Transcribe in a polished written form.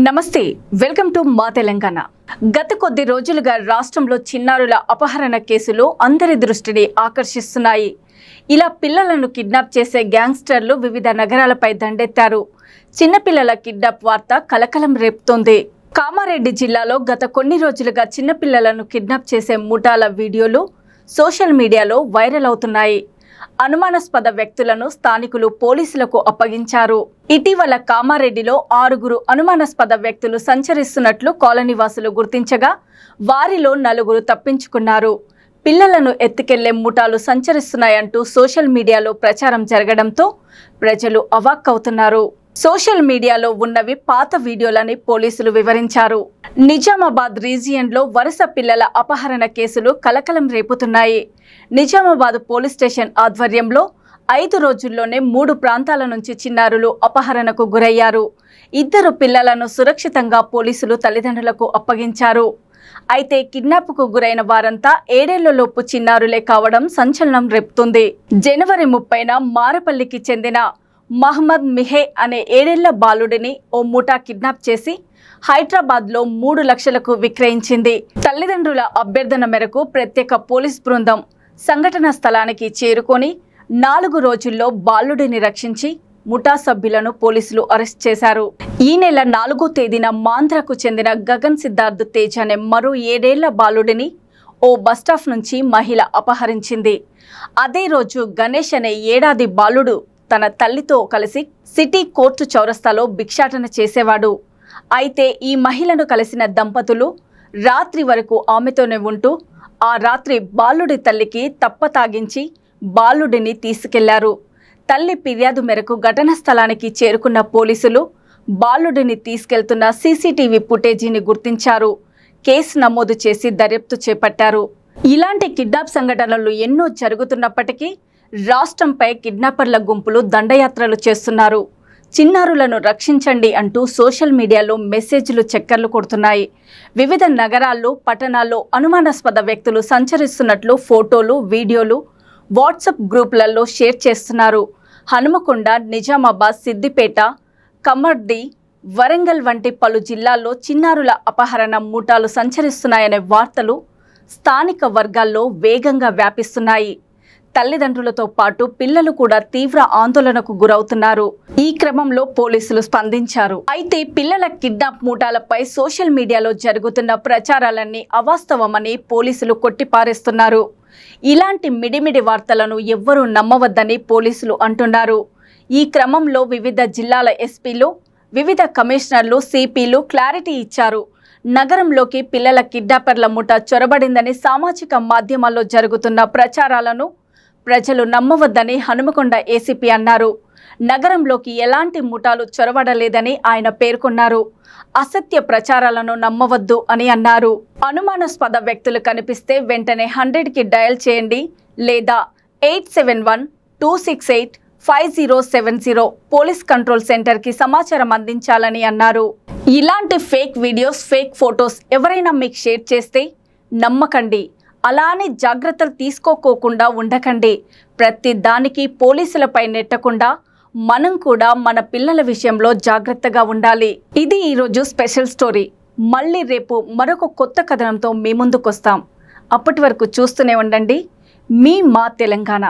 నమస్తే welcome to మా తెలంగాణ। గత కొద్ది రోజులుగా రాష్ట్రంలో చిన్నారుల అపహరణ కేసులు అందరి దృష్టిని ఆకర్షిస్తున్నాయి। ఇలా పిల్లలను కిడ్నాప్ చేసే గ్యాంగ్స్టర్లు వివిధ నగరాలపై దండెత్తారు। చిన్నపిల్లల కిడ్నాప్ వార్త కలకలం రేపుతోంది। కామారెడ్డి జిల్లాలో గత కొన్ని రోజులుగా చిన్నపిల్లలను కిడ్నాప్ చేసే ముఠాల వీడియోలు సోషల్ మీడియాలో వైరల్ అవుతున్నాయి। అనుమానాస్పద వ్యక్తులను స్థానికులు పోలీసులకు అప్పగించారు। ఇటీవల కామారెడ్డిలో 6 అనుమానాస్పద వ్యక్తులు సంచరిస్తున్నట్లు కాలనీవాసులు గుర్తించగా వారిలో 4 తప్పించుకున్నారు। పిల్లలను ఎత్తుకెళ్లే ముఠాలు సంచరిస్తున్నాయంటూ సోషల్ మీడియాలో ప్రచారం జరగడంతో ప్రజలు అవాక్కవుతున్నారు। సోషల్ మీడియాలో ఉన్నవి పాత వీడియోలని పోలీసులు వివరించారు। నిజామాబాద్ రీజియన్లో వరుస పిల్లల అపహరణ కేసులు కలకలం రేపుతున్నాయి। నిజామాబాద్ పోలీస్ స్టేషన్ ఆధ్వర్యంలో 5 రోజుల్లోనే 3 ప్రాంతాల నుంచి చిన్నారులు అపహరణకు గురయ్యారు। 2 పిల్లలను సురక్షితంగా పోలీసులు తల్లిదండ్రులకు అప్పగించారు। అయితే కిడ్నాప్కు గురైన వారంతా 7 ఏళ్లలోపు చిన్నారులే కావడం సంచలనం రేపుతుంది। జనవరి 30న మారపల్లికి చెందిన మహమ్మద్ మిహే అనే 7 ఏళ్ల బాలుడిని ఓ ముఠా కిడ్నాప్ చేసి హైదరాబాద్లో 3 లక్షలకు విక్రయించింది। తల్లిదండ్రుల అభ్యర్థన మేరకు ప్రత్యేక పోలీస్ బృందం సంఘటన స్థలానికి చేరుకొని 4 రోజుల్లో బాలుడిని రక్షించి ముఠా సభ్యులను పోలీసులు అరెస్ట్ చేశారు। ఈ నెల 4వ తేదీన మాంధ్రకు చెందిన గగన్ సిద్ధార్థ్ తేజ్ అనే మరో 7 ఏళ్ల బాలుడిని ఓ బస్టాప్ నుంచి మహిళ అపహరించింది। అదే రోజు గణేష్ అనే 7 ఏడాది బాలుడు తన తల్లితో కలిసి సిటీ కోర్టు చౌరస్తాలో భిక్షాటన చేసేవాడు। అయితే ఈ మహిళను కలిసిన దంపతులు రాత్రి వరకు ఆమెతోనే ఉంటూ ఆ రాత్రి బాలుడి తల్లికి తప్ప తాగించి బాలుడిని తీసుకెళ్లారు। తల్లి ఫిర్యాదు మేరకు ఘటనా స్థలానికి చేరుకున్న పోలీసులు బాలుడిని తీసుకెళ్తున్న సీసీటీవీ ఫుటేజీని గుర్తించారు। కేసు నమోదు చేసి దర్యాప్తు చేపట్టారు। ఇలాంటి కిడ్నాప్ సంఘటనలు ఎన్నో జరుగుతున్నప్పటికీ రాష్ట్రంపై కిడ్నాపర్ల గుంపులు దండయాత్రలు చేస్తున్నారు। చిన్నారులను రక్షించండి అంటూ సోషల్ మీడియాలో మెసేజ్లు చక్కర్లు కొడుతున్నాయి। వివిధ నగరాల్లో పట్టణాల్లో అనుమానాస్పద వ్యక్తులు సంచరిస్తున్నట్లు ఫోటోలు వీడియోలు వాట్సాప్ గ్రూపులలో షేర్ చేస్తున్నారు। హనుమకొండ నిజామాబాద్ సిద్దిపేట కమర్ది వరంగల్ వంటి పలు జిల్లాల్లో చిన్నారుల అపహరణ ముఠాలు సంచరిస్తున్నాయనే వార్తలు స్థానిక వర్గాల్లో వేగంగా వ్యాపిస్తున్నాయి। తల్లిదండ్రులతో పాటు పిల్లలు కూడా తీవ్ర ఆందోళనకు గురవుతున్నారు। ఈ క్రమంలో పోలీసులు స్పందించారు। అయితే పిల్లల కిడ్నాప్ ముఠాలపై సోషల్ మీడియాలో జరుగుతున్న ప్రచారాలన్నీ అవాస్తవమని పోలీసులు కొట్టిపారేస్తున్నారు। ఇలాంటి మిడిమిడి వార్తలను ఎవ్వరూ నమ్మవద్దని పోలీసులు అంటున్నారు। ఈ క్రమంలో వివిధ జిల్లాల ఎస్పీలు వివిధ కమిషనర్లు సిపిలు క్లారిటీ ఇచ్చారు। నగరంలోకి పిల్లల కిడ్నాపర్ల ముఠా చొరబడిందని సామాజిక మాధ్యమాల్లో జరుగుతున్న ప్రచారాలను ప్రజలు నమ్మవద్దని హనుమకొండ ఏసీపీ అన్నారు। నగరంలోకి ఎలాంటి ముఠాలు చొరబడలేదని ఆయన పేర్కొన్నారు। అసత్య ప్రచారాలను నమ్మవద్దు అని అన్నారు। అనుమానాస్పద వ్యక్తులు కనిపిస్తే వెంటనే 100కి డయల్ చేయండి లేదా 8712685070 పోలీస్ కంట్రోల్ సెంటర్కి సమాచారం అందించాలని అన్నారు। ఇలాంటి ఫేక్ వీడియోస్ ఫేక్ ఫొటోస్ ఎవరైనా మీకు షేర్ చేస్తే నమ్మకండి, అలానే జాగ్రత్తలు తీసుకోకుండా ఉండకండి। ప్రతి దానికి పోలీసులపై నెట్టకుండా మనం కూడా మన పిల్లల విషయంలో జాగ్రత్తగా ఉండాలి। ఇది ఈరోజు స్పెషల్ స్టోరీ। మళ్ళీ రేపు మరొక కొత్త కథనంతో మీ ముందుకు వస్తాం। అప్పటి వరకు చూస్తూనే ఉండండి మీ మా తెలంగాణ।